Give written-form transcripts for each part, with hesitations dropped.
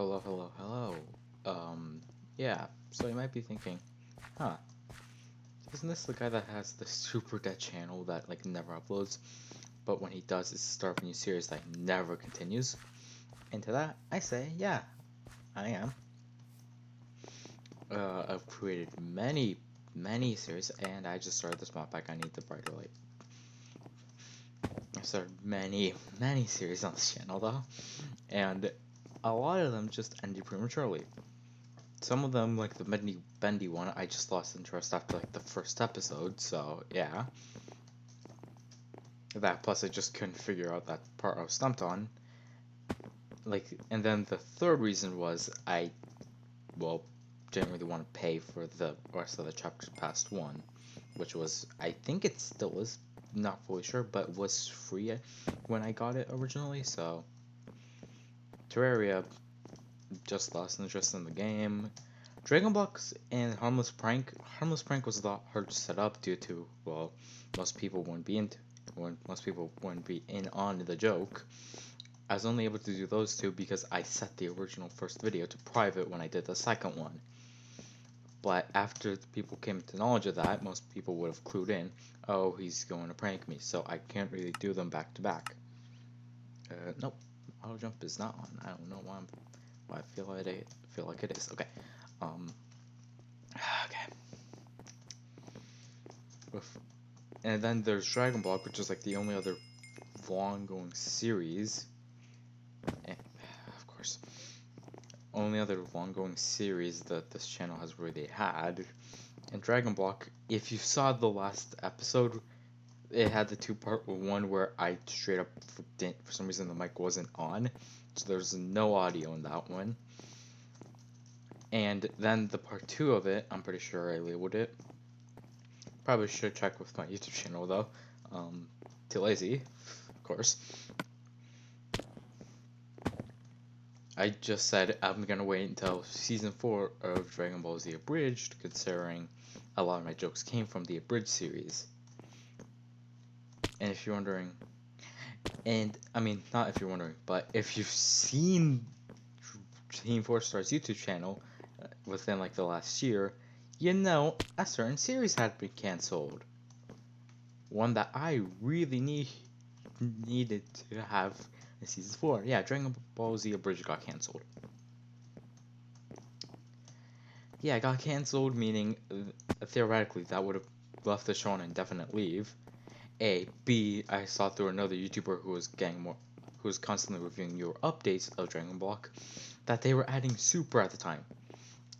Hello, hello, hello. Yeah, so you might be thinking, huh, isn't this the guy that has the super dead channel that, like, never uploads, but when he does, it's the start of a new series that never continues? And to that, I say, yeah, I am. I've created many series, and I just started this mod pack. I need the brighter light. I started many series on this channel, though, and a lot of them just ended prematurely. Some of them, like the bendy one, I just lost interest after like the first episode, so yeah. That plus I just couldn't figure out that part I was stumped on. Like, and then the third reason was well, didn't really want to pay for the rest of the chapters past one, which was, I think it still is, not fully sure, but was free when I got it originally, so. Terraria, just lost interest in the game. Dragon Blocks and Harmless Prank. Harmless Prank was a lot hard to set up due to, well, most people wouldn't be in on the joke. I was only able to do those two because I set the original first video to private when I did the second one. But after people came to knowledge of that, most people would have clued in, oh, he's going to prank me, so I can't really do them back to back. Nope, auto jump is not on. I don't know why I feel like it is. Okay. Okay. And then there's Dragon Ball, which is like the only other long-going series. Of course, only other long-going series that this channel has really had. And Dragon Block, if you saw the last episode, it had the two-part one where I straight up for some reason the mic wasn't on, so there's no audio in that one. And then the part 2 of it, I'm pretty sure I labeled it. Probably should check with my YouTube channel though. Too lazy, of course. I just said I'm gonna wait until season 4 of Dragon Ball Z Abridged, considering a lot of my jokes came from the Abridged series. And if you're wondering, and I mean, not if you're wondering, but if you've seen Team 4 Star's YouTube channel within like the last year, you know a certain series had been cancelled. One that I really needed to have in season 4. Yeah, Dragon Ball Z Abridged got cancelled. Yeah, it got cancelled, meaning theoretically that would have left the show on indefinite leave. A. B. I saw through another YouTuber who was constantly reviewing your updates of Dragon Block, that they were adding Super at the time.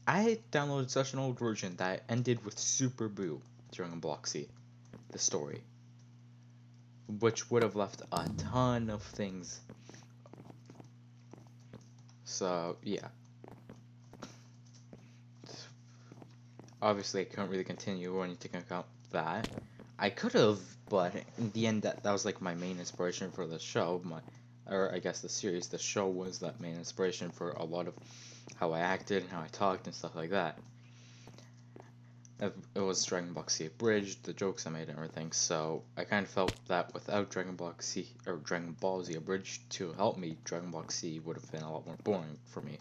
I downloaded such an old version that ended with Super Boo Dragon Block Z, the story, which would have left a ton of things. So yeah. Obviously, I couldn't really continue when you take into account that. I could have, but in the end, that was like my main inspiration for the show. Or I guess the series. The show was that main inspiration for a lot of how I acted and how I talked and stuff like that. It was Dragon Ball Z Abridged, the jokes I made and everything. So I kind of felt that without Dragon Ball Z Abridged to help me, Dragon Ball Z would have been a lot more boring for me.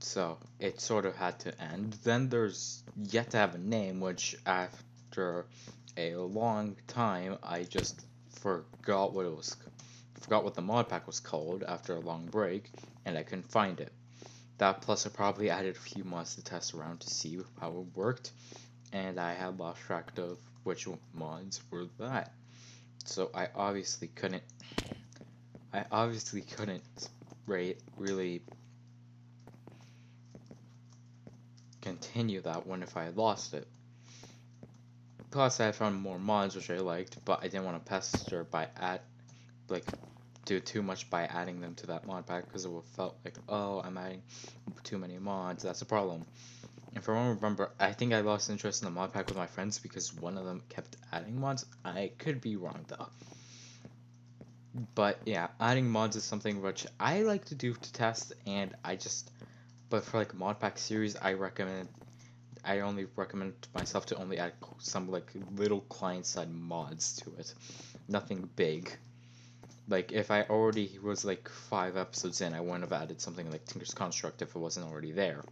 So it sort of had to end. Then there's Yet to Have a Name, which after a long time I just forgot what the mod pack was called after a long break, and I couldn't find it. That plus I probably added a few mods to test around to see how it worked, and I had lost track of which mods were that. So I obviously couldn't really continue that one if I had lost it. Plus, I found more mods which I liked, but I didn't want to pester do too much by adding them to that mod pack because it would felt like, oh, I'm adding too many mods. That's a problem. If I remember, I think I lost interest in the mod pack with my friends because one of them kept adding mods. I could be wrong though. But yeah, adding mods is something which I like to do to test, and but for like mod pack series, I only recommend myself to only add some like little client side mods to it. Nothing big. Like, if I already was like 5 episodes in, I wouldn't have added something like Tinker's Construct if it wasn't already there.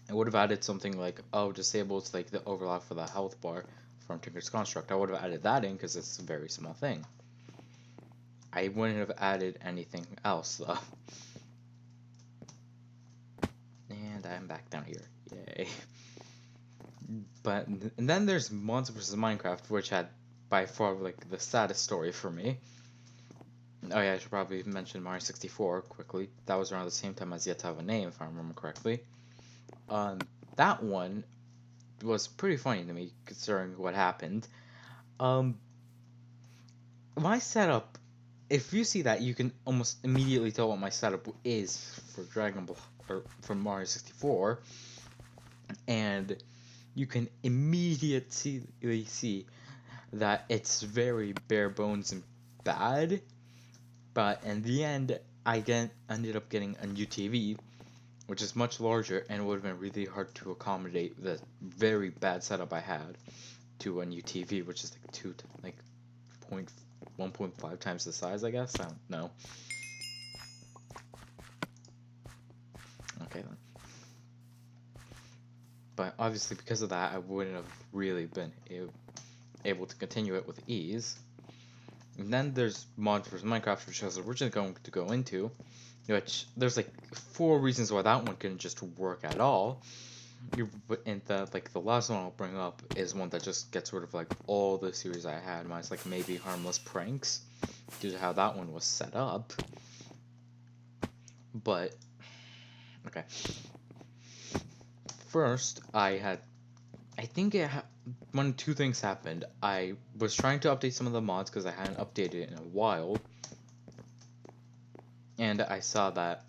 I would have added something like, oh, disables like the overlap for the health bar from Tinker's Construct. I would have added that in because it's a very small thing. I wouldn't have added anything else though. And I'm back down here. Yay. But and then there's Mods vs. Minecraft, which had by far like the saddest story for me. Oh yeah, I should probably mention Mario 64 quickly. That was around the same time as Yet to Have a Name, if I remember correctly. That one was pretty funny to me considering what happened. Um, my setup, if you see that, you can almost immediately tell what my setup is for Dragon Ball or for Mario 64, and you can immediately see that it's very bare bones and bad. But in the end, I ended up getting a new TV, which is much larger and would have been really hard to accommodate the very bad setup I had to a new TV, which is like 1.5 times the size, I guess. I don't know. Okay then. But obviously, because of that, I wouldn't have really been able to continue it with ease. And then there's Mods vs. Minecraft, which I was originally going to go into, which there's like 4 reasons why that one couldn't just work at all. And the last one I'll bring up is one that just gets rid of like all the series I had, minus like maybe Harmless Pranks, due to how that one was set up. But okay, first I think one of 2 things happened. I was trying to update some of the mods because I hadn't updated it in a while, and I saw that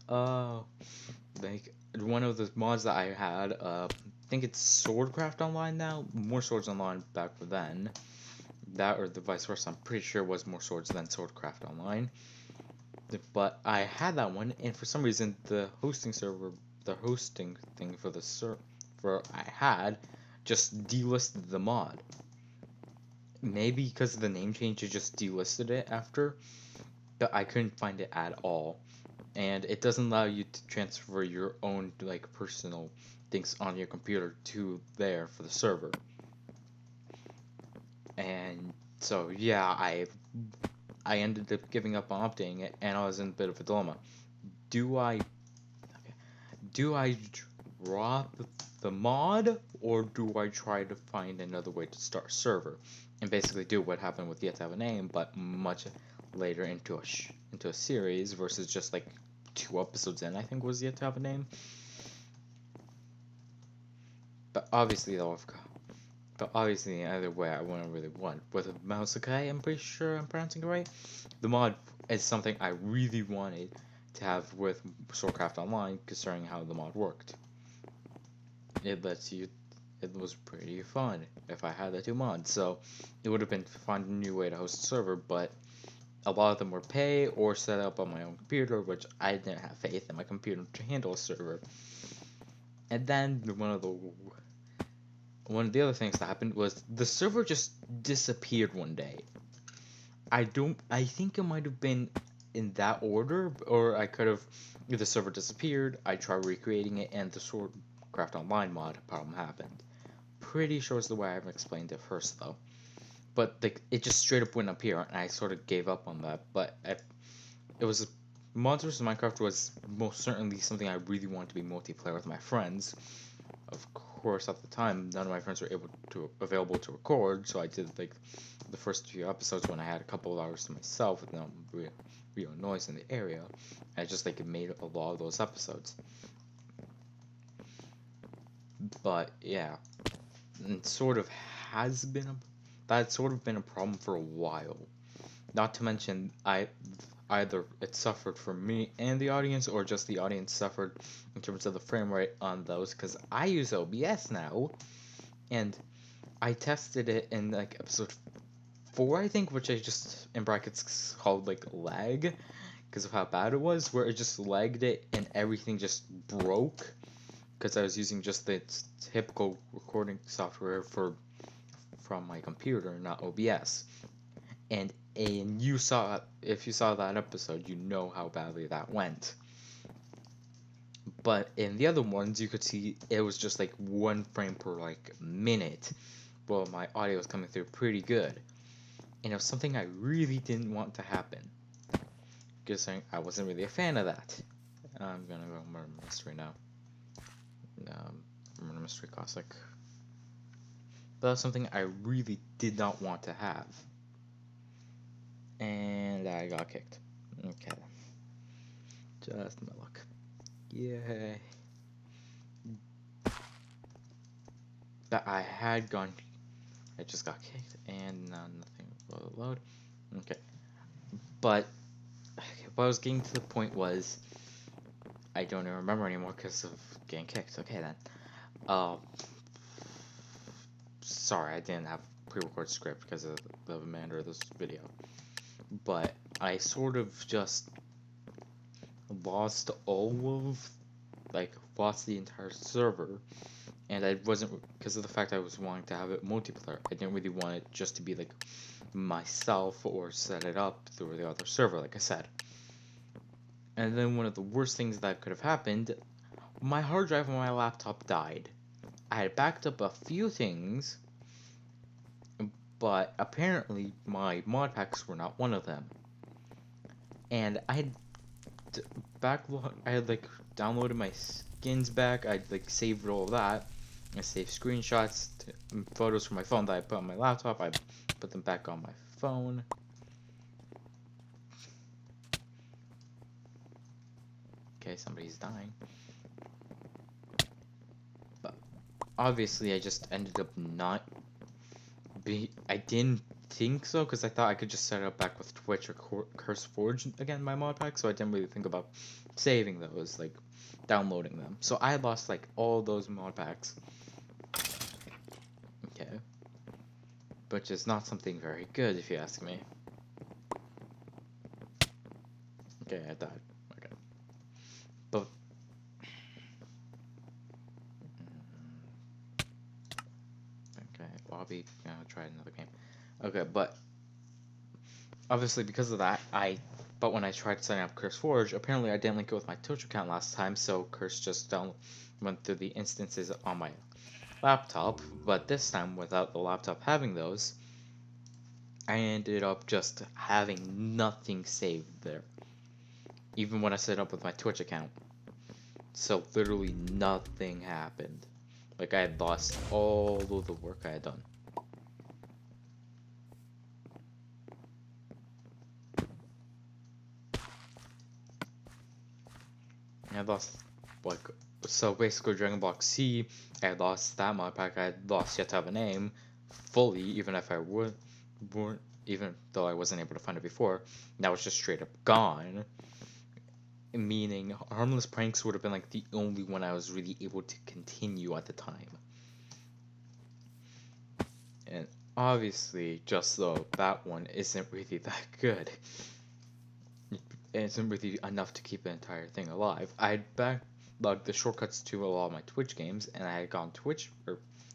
like one of the mods that I had, I think it's Swordcraft Online now. More Swords Online back then. That or the vice versa. I'm pretty sure it was More Swords than Swordcraft Online. But I had that one, and for some reason the hosting thing for the server I had just delisted the mod. Maybe because of the name change, it just delisted it after, but I couldn't find it at all. And it doesn't allow you to transfer your own like personal things on your computer to there for the server. And so yeah, I ended up giving up on updating it, and I was in a bit of a dilemma. Do I drop the mod, or do I try to find another way to start a server and basically do what happened with Yet to Have a Name, but much later into a series versus just like 2 episodes in, I think, was Yet to Have a Name. But obviously either way, I wouldn't really want. With Mousekai, I'm pretty sure I'm pronouncing it right. The mod is something I really wanted to have with Swordcraft Online, considering how the mod worked. It was pretty fun if I had the 2 mods, so it would have been to find a new way to host a server, but a lot of them were pay or set up on my own computer, which I didn't have faith in my computer to handle a server. And then one of the other things that happened was the server just disappeared one day. I think it might have been in that order, or I could have, if the server disappeared, I tried recreating it, and the Swordcraft Online mod problem happened. Pretty sure it's the way I've explained it first, though. But it just straight up wouldn't appear, and I sort of gave up on that. But it was Mods vs. Minecraft was most certainly something I really wanted to be multiplayer with my friends. Of course, at the time, none of my friends were available to record, so I did like the first few episodes when I had a couple of hours to myself with no real noise in the area. I just like made a lot of those episodes. But yeah, it sort of that's sort of been a problem for a while. Not to mention, either it suffered for me and the audience, or just the audience suffered in terms of the frame rate on those, because I use OBS now, and I tested it in like episode 4, I think, which I just in brackets called like lag because of how bad it was, where it just lagged it and everything just broke because I was using just the typical recording software from my computer, not OBS. And And if you saw that episode, you know how badly that went. But in the other ones, you could see it was just like 1 frame per like minute. Well, my audio was coming through pretty good. And it was something I really didn't want to happen. Because I wasn't really a fan of that. I'm gonna go murder mystery now. Murder mystery classic. But that's something I really did not want to have. And I got kicked. Okay. Just my luck. Yay. But I had gone. I just got kicked, and now nothing will load. Okay. But what I was getting to the point was, I don't even remember anymore because of getting kicked. Okay then. Sorry, I didn't have pre-record script because of the remainder of this video. But I sort of just lost lost the entire server. And I wasn't, because of the fact I was wanting to have it multiplayer, I didn't really want it just to be like myself or set it up through the other server, like I said. And then one of the worst things that could have happened, my hard drive on my laptop died. I had backed up a few things, but apparently my mod packs were not one of them. And I had like downloaded my skins back, I'd like saved all of that. I saved screenshots, photos from my phone that I put on my laptop. I put them back on my phone. Okay, somebody's dying. But obviously, I just ended up I didn't think so because I thought I could just set it up back with Twitch or CurseForge again, my mod pack. So I didn't really think about saving those, like downloading them. So I lost like all those mod packs. Okay. Which is not something very good, if you ask me. Okay, I died. Okay. But... okay, lobby. Gonna try another game. Okay, but... obviously, because of that, but when I tried setting up CurseForge, apparently I didn't link it with my Twitch account last time, so Curse just went through the instances on my laptop, but this time, without the laptop having those, I ended up just having nothing saved there. Even when I set up with my Twitch account. So literally nothing happened. Like I had lost all of the work I had done. I lost, like, so basically Dragon Block C, I had lost that mod pack, I had lost Yet to Have a Name fully, even if I even though I wasn't able to find it before. That was just straight up gone. Meaning, Harmless Pranks would have been like the only one I was really able to continue at the time. And obviously, just though that one isn't really that good. It isn't really enough to keep the entire thing alive. I had backlogged the shortcuts to a lot of my Twitch games, and I had gone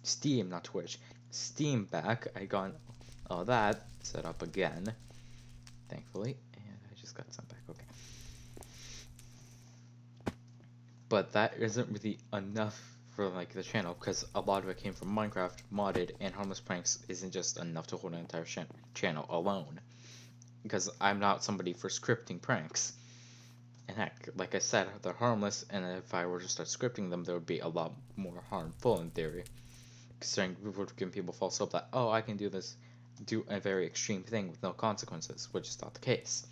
Steam, not Twitch, Steam back. I got all that set up again, thankfully, and I just got some back. Okay. But that isn't really enough for like the channel, because a lot of it came from Minecraft modded, and Harmless Pranks isn't just enough to hold an entire channel alone. Because I'm not somebody for scripting pranks. And heck, like I said, they're harmless, and if I were to start scripting them, there would be a lot more harmful in theory. Considering we would give people false hope that, oh, I can do a very extreme thing with no consequences, which is not the case.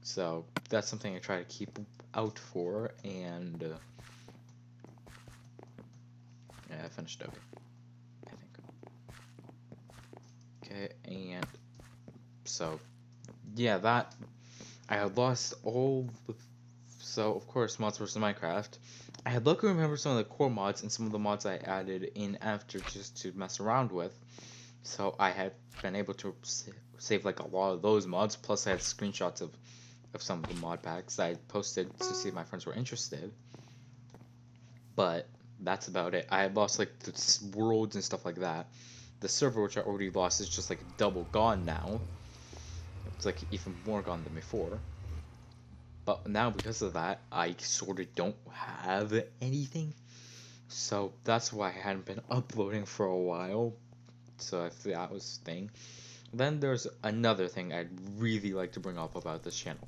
So that's something I try to keep out for, and yeah, I finished okay, I think. Okay, and so yeah, that I had lost all the, so of course Mods vs Minecraft. I had luckily remembered some of the core mods and some of the mods I added in after just to mess around with. So I had been able to save like a lot of those mods, plus I had screenshots of some of the mod packs that I posted to see if my friends were interested. But that's about it. I had lost like the worlds and stuff like that. The server, which I already lost, is just like double gone now. It's like even more gone than before. But now because of that, I sort of don't have anything. So that's why I hadn't been uploading for a while. So if that was the thing. Then there's another thing I'd really like to bring up about this channel.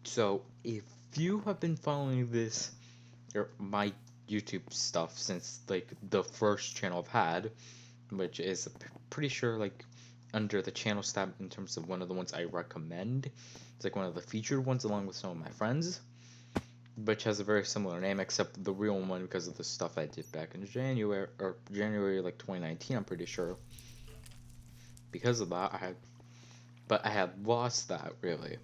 So if you have been following this, or my YouTube stuff since like the first channel I've had, which is pretty sure like under the channel tab in terms of one of the ones I recommend. It's like one of the featured ones along with some of my friends, which has a very similar name except the real one because of the stuff I did back in January like 2019, I'm pretty sure. Because of that, I had lost that really,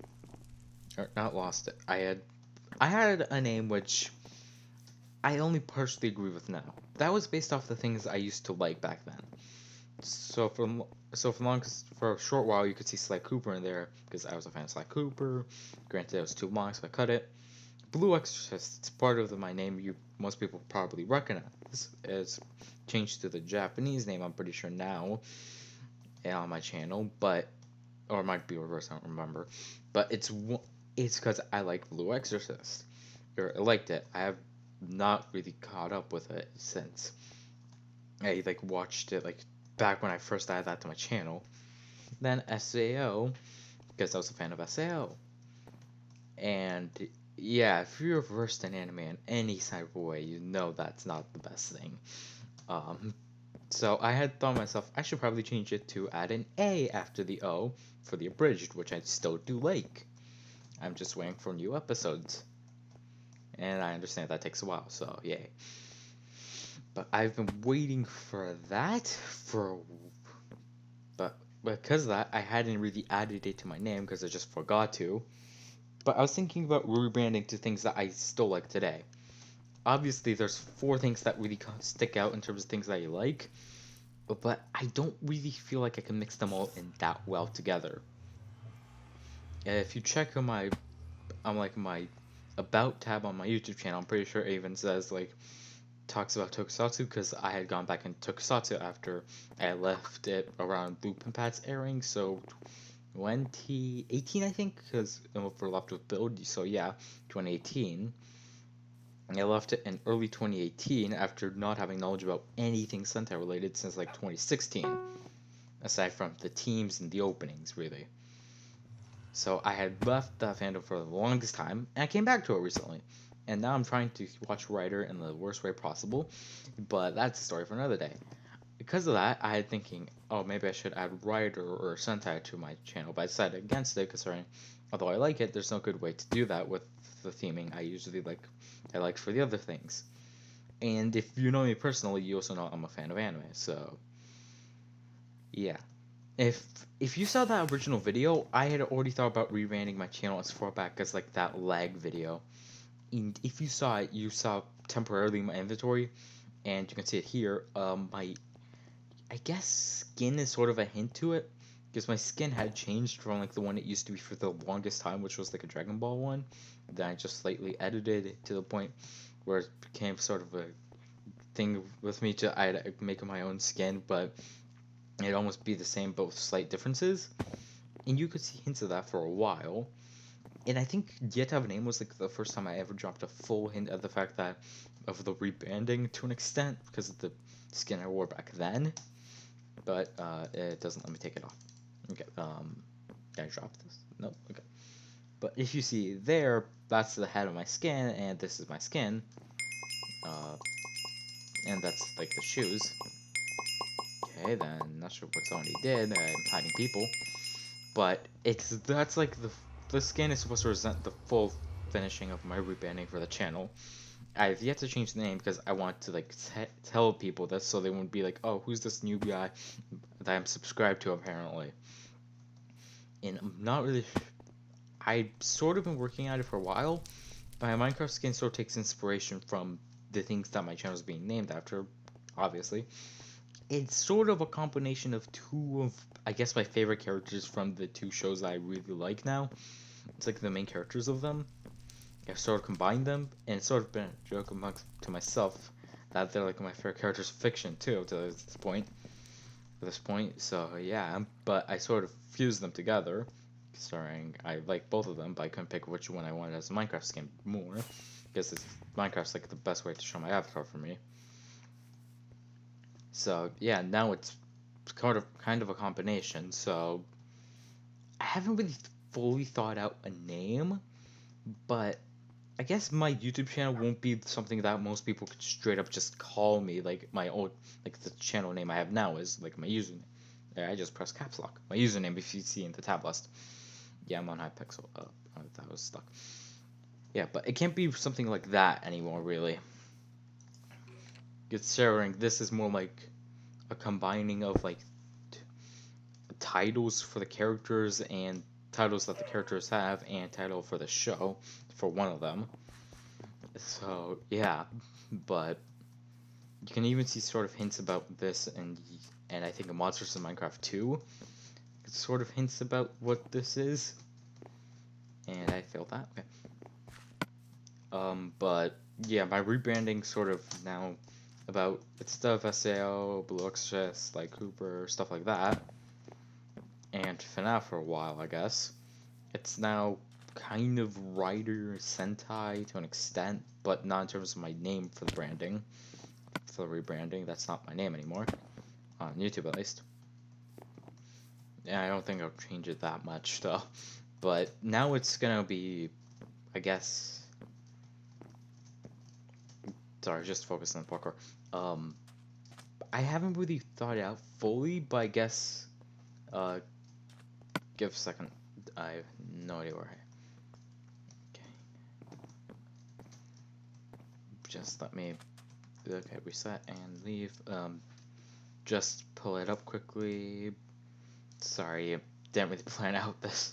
or not lost it. I had a name which I only partially agree with now. That was based off the things I used to like back then. So for a short while, you could see Sly Cooper in there because I was a fan of Sly Cooper. Granted, it was too long, so I cut it. Blue Exorcist, it's part of my name. Most people probably recognize. It's changed to the Japanese name, I'm pretty sure now, on my channel, or it might be reversed. I don't remember. But it's because I like Blue Exorcist, or I liked it. I have not really caught up with it since I like watched it like back when I first added that to my channel. Then SAO, because I was a fan of SAO. And yeah, if you're versed in anime in any side of a way, you know that's not the best thing. So I had thought myself I should probably change it to add an A after the O for the abridged, which I still do like. I'm just waiting for new episodes. And I understand that takes a while, so yay. But I've been waiting for that but because of that, I hadn't really added it to my name because I just forgot to. But I was thinking about rebranding to things that I still like today. Obviously, there's 4 things that really stick out in terms of things that I like, but I don't really feel like I can mix them all in that well together. If you check on my about tab on my YouTube channel, I'm pretty sure it even says like talks about tokusatsu because I had gone back into tokusatsu after I left it around Loop and Pat's airing, so 2018 I think, because for Left with Build, so yeah, 2018. I left it in early 2018 after not having knowledge about anything Sentai related since like 2016, aside from the teams and the openings, really. So I had left that fandom for the longest time, and I came back to it recently. And now I'm trying to watch Rider in the worst way possible, but that's a story for another day. Because of that, I had thinking, oh, maybe I should add Rider or Sentai to my channel, but I decided against it, considering, although I like it, there's no good way to do that with the theming I like for the other things. And if you know me personally, you also know I'm a fan of anime, so yeah. If you saw that original video, I had already thought about rebranding my channel as far back as like that lag video. And if you saw it, you saw temporarily my inventory, and you can see it here. My I guess skin is sort of a hint to it, because my skin had changed from like the one it used to be for the longest time, which was like a Dragon Ball one. Then I just slightly edited it to the point where it became sort of a thing with me to I make my own skin, but it'd almost be the same but with slight differences. And you could see hints of that for a while. And I think Yet Have a Name was like the first time I ever dropped a full hint of the fact that of the rebranding to an extent because of the skin I wore back then. But it doesn't let me take it off. Okay, can I drop this? No, okay. But if you see there, that's the head of my skin, and this is my skin. And that's like the shoes. Okay, then not sure what somebody did. I'm hiding people. But that's like the skin is supposed to represent the full finishing of my rebranding for the channel. I've yet to change the name because I want to like tell people this so they won't be like, oh, who's this new guy that I'm subscribed to apparently. And I'm not really. I've sort of been working at it for a while. My Minecraft skin sort of takes inspiration from the things that my channel is being named after, obviously. It's sort of a combination of 2 of, I guess, my favorite characters from the 2 shows that I really like now. It's like the main characters of them. I've sort of combined them, and it's sort of been a joke to myself that they're like my favorite characters of fiction too, to this point. this point. So yeah, but I sort of fused them together. Starring, I like both of them, but I couldn't pick which one I wanted as a Minecraft skin more. Because Minecraft's like the best way to show my avatar for me. So yeah, now it's kind of a combination. So I haven't really fully thought out a name, but I guess my YouTube channel won't be something that most people could straight up just call me. Like my old, like the channel name I have now is like my username. Yeah, I just press caps lock. My username, if you see in the tab list. Yeah, I'm on hipixel. That was stuck. Yeah, but it can't be something like that anymore, really. Considering this is more like a combining of like titles for the characters and titles that the characters have and title for the show for one of them. So yeah, but you can even see sort of hints about this and I think in Monsters in Minecraft 2, it sort of hints about what this is. And I failed that. Okay. But yeah, my rebranding sort of now about it's stuff SAO, Blue Exorcist, like Cooper, stuff like that. And FNAF for a while, I guess. It's now kind of Rider Sentai to an extent, but not in terms of my name for the branding. For the rebranding, that's not my name anymore. On YouTube, at least. Yeah, I don't think I'll change it that much, though. But now it's gonna be, I guess... Sorry, just focus on the parkour. I haven't really thought it out fully, but I guess... give a second. I have no idea where I... Okay. Just let me... Okay, reset and leave. Just pull it up quickly. Sorry, didn't really plan out this.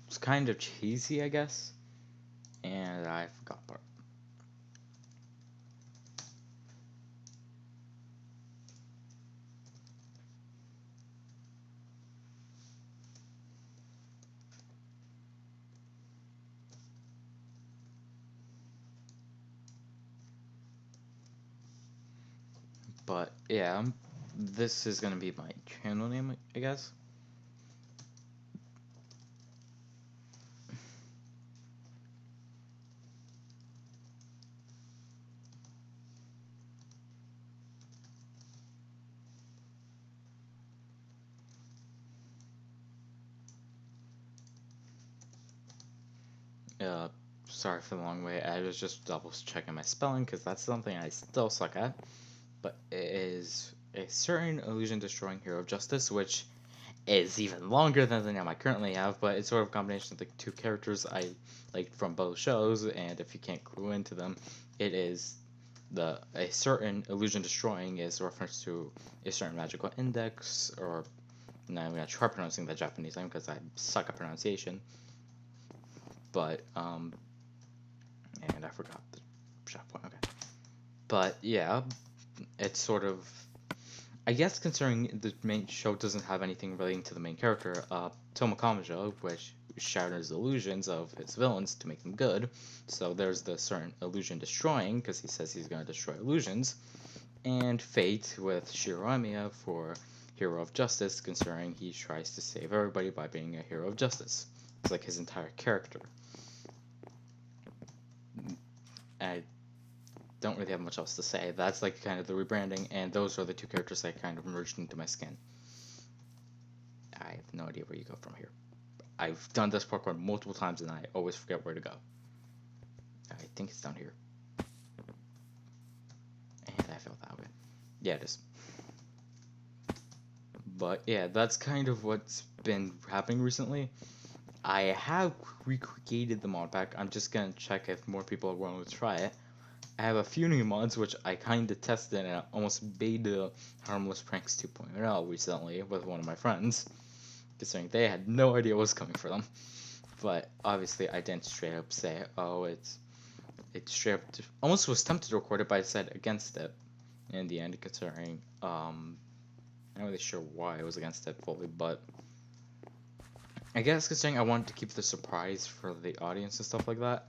It's kind of cheesy, I guess. And I forgot part. But yeah, this is gonna be my channel name, I guess. Uh, Sorry for the long way. I was just double checking my spelling because that's something I still suck at. But it is a certain illusion destroying hero of justice, which is even longer than the name I currently have. But it's sort of a combination of the two characters I liked from both shows, and if you can't clue into them, it is a certain illusion destroying is a reference to a certain magical index, or now I'm gonna try pronouncing the Japanese name because I suck at pronunciation. But and I forgot the shop point. Okay, but yeah, it's sort of, I guess, considering the main show doesn't have anything relating to the main character, Tomokamajo, which shatters illusions of his villains to make them good. So there's the certain illusion destroying, because he says he's going to destroy illusions. And Fate with Shiro Emiya for Hero of Justice, considering he tries to save everybody by being a hero of justice. It's like his entire character. I don't really have much else to say. That's like kind of the rebranding, and those are the two characters I kind of merged into my skin. I have no idea where you go from here. I've done this parkour multiple times and I always forget where to go. I think it's down here. And I failed that way. Yeah, it is. But yeah, that's kind of what's been happening recently. I have recreated the mod pack. I'm just gonna check if more people are willing to try it. I have a few new mods which I kind of tested and I almost beta Harmless Pranks 2.0 recently with one of my friends, considering they had no idea what was coming for them. But obviously I didn't straight up say, oh, it's straight up, almost was tempted to record it, but I said against it in the end, considering, I'm not really sure why I was against it fully, but I guess considering I wanted to keep the surprise for the audience and stuff like that.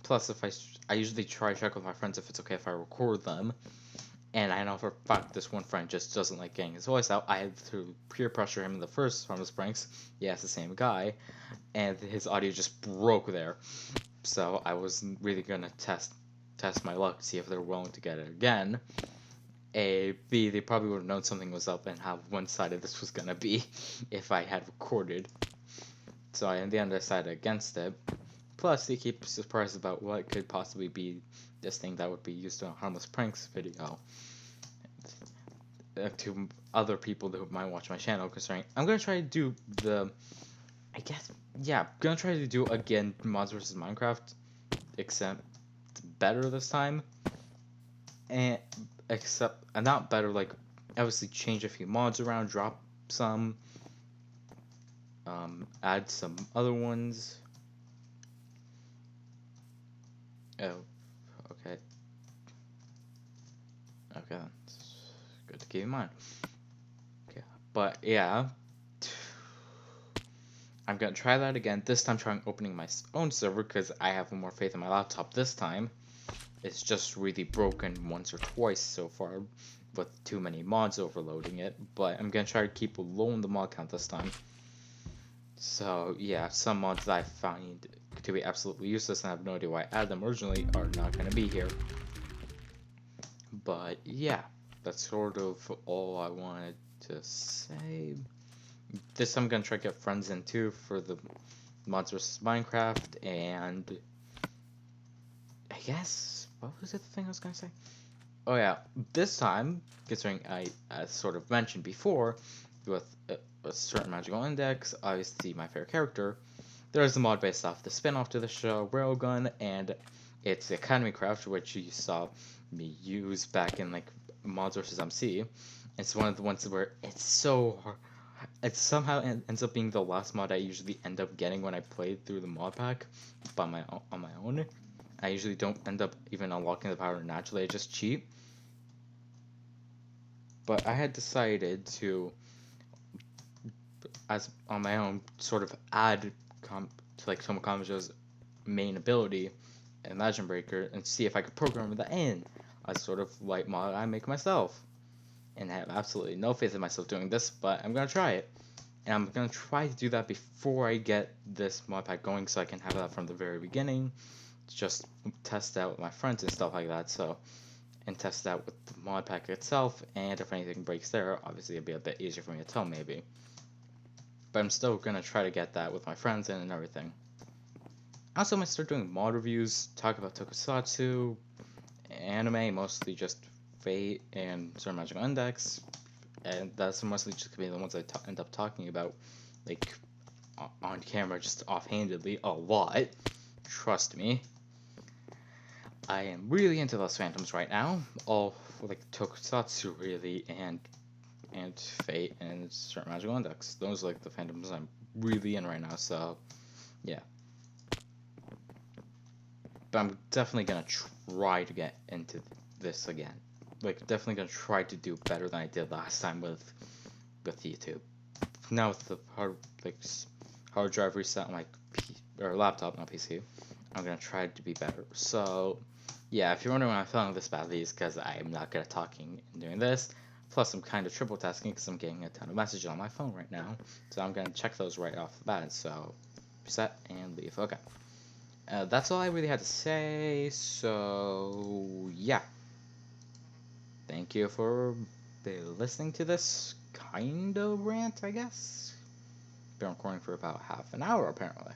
Plus, if I usually try to check with my friends if it's okay if I record them, and I know for a fact this one friend just doesn't like getting his voice out. I had to peer pressure him in the first Harmless Pranks. Yeah, it's the same guy, and his audio just broke there. So I was really gonna test my luck, see if they're willing to get it again. A, B, they probably would have known something was up and how one-sided this was gonna be if I had recorded. So in the end, I decided against it. Plus, they keep surprised about what could possibly be this thing that would be used in a Harmless Pranks video. To other people who might watch my channel, considering I'm gonna try to do the, I guess, yeah, gonna try to do again Mods vs Minecraft, except better this time, and except not better, like obviously change a few mods around, drop some, add some other ones. Oh, okay. Okay, that's good to keep in mind. Okay, but yeah, I'm gonna try that again. This time, trying opening my own server because I have more faith in my laptop this time. It's just really broken once or twice so far, with too many mods overloading it. But I'm gonna try to keep low in the mod count this time. So yeah, some mods that I find to be absolutely useless and I have no idea why I added them originally are not gonna be here. But yeah, that's sort of all I wanted to say. This time I'm gonna try to get friends in too for the Mods vs Minecraft, and I guess, what was it the thing I was gonna say? Oh yeah, this time, considering I sort of mentioned before, with a certain magical index, obviously my favorite character, there's a mod based off the spin-off to the show, Railgun, and it's the Academy Craft, which you saw me use back in like Mods vs MC. It's one of the ones where it's so hard. It somehow ends up being the last mod I usually end up getting when I play through the mod pack on my own. I usually don't end up even unlocking the power naturally, I just cheat. But I had decided to, as on my own, sort of add to like Tomo Kamijo's main ability, Imagine Breaker, and see if I could program that in a sort of light mod I make myself. And I have absolutely no faith in myself doing this, but I'm gonna try it. And I'm gonna try to do that before I get this mod pack going, so I can have that from the very beginning. Just test out with my friends and stuff like that. So, and test out with the mod pack itself. And if anything breaks there, obviously it'll be a bit easier for me to tell maybe. But I'm still gonna try to get that with my friends and everything. I also might start doing mod reviews, talk about tokusatsu, anime, mostly just Fate and certain magical index, and that's mostly just gonna be the ones I end up talking about, like on camera, just offhandedly a lot. Trust me. I am really into those Phantoms right now, all like tokusatsu really, and Fate and certain magical index. Those are like the Phantoms I'm really in right now. So yeah. But I'm definitely gonna try to get into this again. Like, definitely gonna try to do better than I did last time with YouTube. Now with the hard drive reset on my laptop, not PC, I'm gonna try to be better. So yeah, if you're wondering why I'm feeling this badly, it's because I'm not good at talking and doing this. Plus, I'm kind of triple tasking because I'm getting a ton of messages on my phone right now. So I'm gonna check those right off the bat. So reset and leave. Okay. That's all I really had to say, so yeah. Thank you for listening to this kind of rant, I guess. Been recording for about half an hour, apparently.